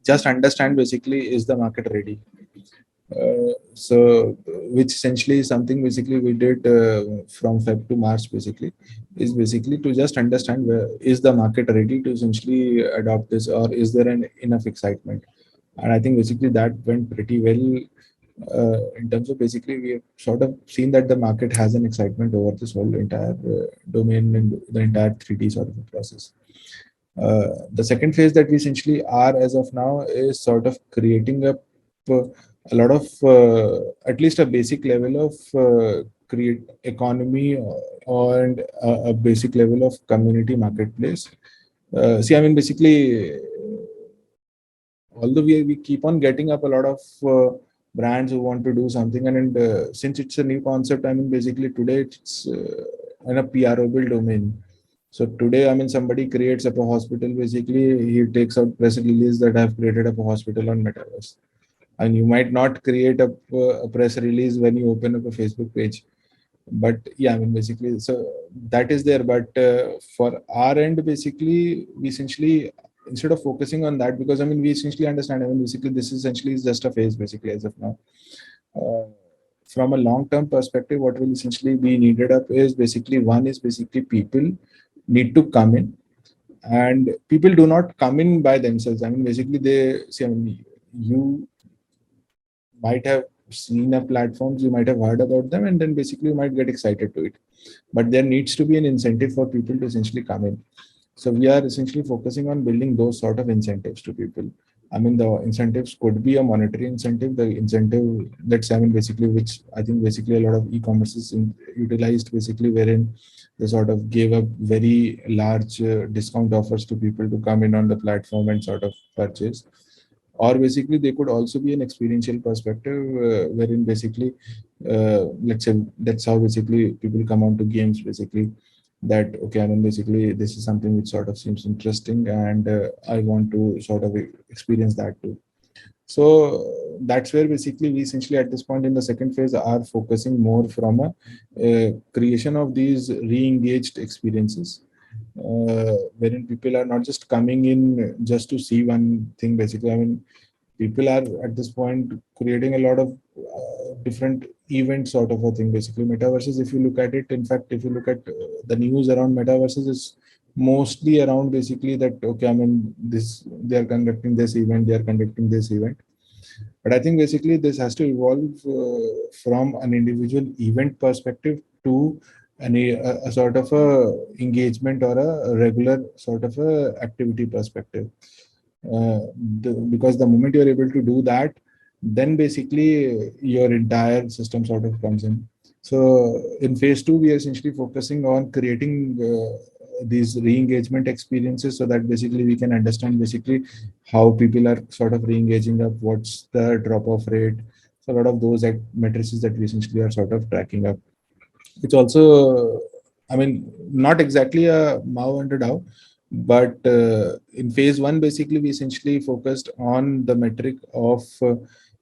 just understand basically is the market ready. So, which essentially is something basically we did from Feb to March. Basically, is basically to just understand where is the market ready to essentially adopt this, or is there an enough excitement. And I think basically that went pretty well in terms of basically we have sort of seen that the market has an excitement over this whole entire domain and the entire 3D sort of a process. The second phase that we essentially are as of now is sort of creating a lot of at least a basic level of create economy and a basic level of community marketplace. See, I mean, basically, although we keep on getting up a lot of brands who want to do something, and since it's a new concept, I mean, basically today it's in a PRO build domain. So today, I mean, somebody creates up a hospital. Basically, he takes out press release that I've created up a hospital on Metaverse, and you might not create a press release when you open up a Facebook page. But yeah, I mean, basically, so that is there. But for our end, basically, we essentially instead of focusing on that, because I mean, we essentially understand. I mean, basically, this essentially is just a phase, basically, as of now. Uh, from a long-term perspective, what will essentially be needed up is basically one is basically people need to come in, and people do not come in by themselves. I mean, basically, they see. I mean, you might have seen a platforms, you might have heard about them, and then basically you might get excited to it. But there needs to be an incentive for people to essentially come in. So we are essentially focusing on building those sort of incentives to people. I mean, the incentives could be a monetary incentive. The incentive that's, I mean, basically, which I think basically a lot of e-commerce is utilized basically, wherein they sort of gave up very large discount offers to people to come in on the platform and sort of purchase. Or basically they could also be an experiential perspective wherein basically let's say that's how basically people come on to games, basically that okay, I mean, basically this is something which sort of seems interesting, and I want to sort of experience that too. So that's where basically we essentially at this point in the second phase are focusing more from a creation of these re-engaged experiences, wherein people are not just coming in just to see one thing. Basically, I mean, people are at this point creating a lot of different events sort of a thing. Basically, metaverses, if you look at it, in fact, if you look at the news around metaverses, is mostly around basically that okay, I mean, this they are conducting this event, they are conducting this event. But I think basically this has to evolve from an individual event perspective to a sort of a engagement or a regular sort of a activity perspective. Because the moment you're able to do that, then basically your entire system sort of comes in. So in phase two, we are essentially focusing on creating these re-engagement experiences so that basically we can understand basically how people are sort of re-engaging up, what's the drop-off rate. So a lot of those matrices that we essentially are sort of tracking up. It's also, I mean, not exactly a MAU and a DAO, but in phase one, basically, we essentially focused on the metric of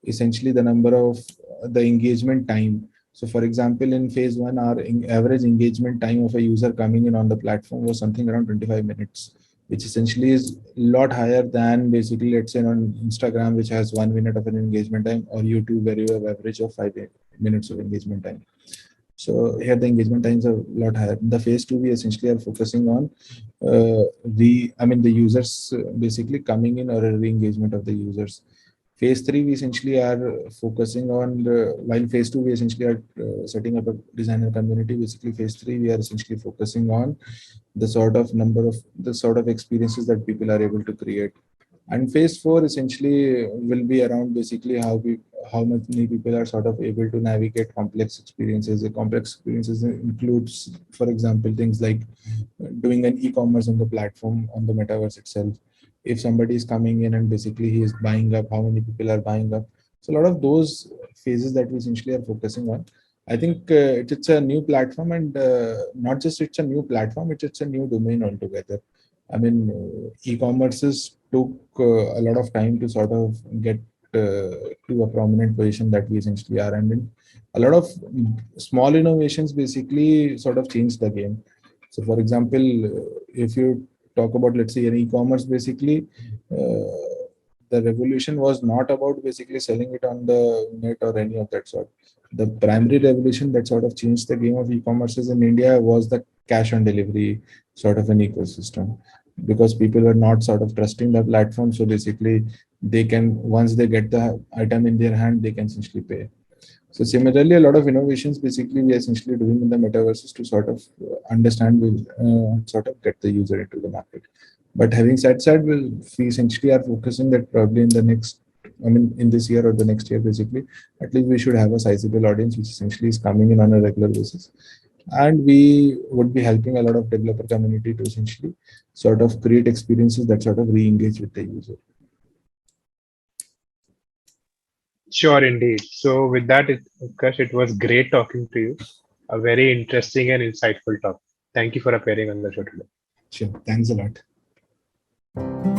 essentially the number of the engagement time. So, for example, in phase one, our average engagement time of a user coming in on the platform was something around 25 minutes, which essentially is a lot higher than basically, let's say, on Instagram, which has 1 minute of an engagement time, or YouTube, where you have average of 5 minutes of engagement time. So here the engagement times are a lot higher. The phase two, we essentially are focusing on the users basically coming in or a re-engagement of the users. Phase three, we essentially are focusing on while phase two, we essentially are setting up a designer community. Basically, phase three, we are essentially focusing on the sort of experiences that people are able to create. And phase four essentially will be around basically how many people are sort of able to navigate complex experiences. The complex experiences includes, for example, things like doing an e-commerce on the platform on the metaverse itself. If somebody is coming in and basically he is buying up, how many people are buying up. So a lot of those phases that we essentially are focusing on. I think it's a new platform, and not just it's a new platform, it's a new domain altogether. I mean, e-commerces took a lot of time to sort of get to a prominent position that we essentially are. And then a lot of small innovations basically sort of changed the game. So, for example, if you talk about, let's say, an e-commerce, basically, the revolution was not about basically selling it on the net or any of that sort. The primary revolution that sort of changed the game of e-commerces in India was the cash on delivery sort of an ecosystem, because people were not sort of trusting the platform. So basically, they can, once they get the item in their hand, they can essentially pay. So similarly, a lot of innovations basically we are essentially doing in the metaverses to sort of understand, will sort of get the user into the market. But having said, we essentially are focusing that probably in the next, I mean, in this year or the next year, basically, at least we should have a sizable audience which essentially is coming in on a regular basis. And we would be helping a lot of developer community to essentially sort of create experiences that sort of re-engage with the user. Sure, indeed. So, with that, Utkarsh, it was great talking to you. A very interesting and insightful talk. Thank you for appearing on the show today. Sure. Thanks a lot.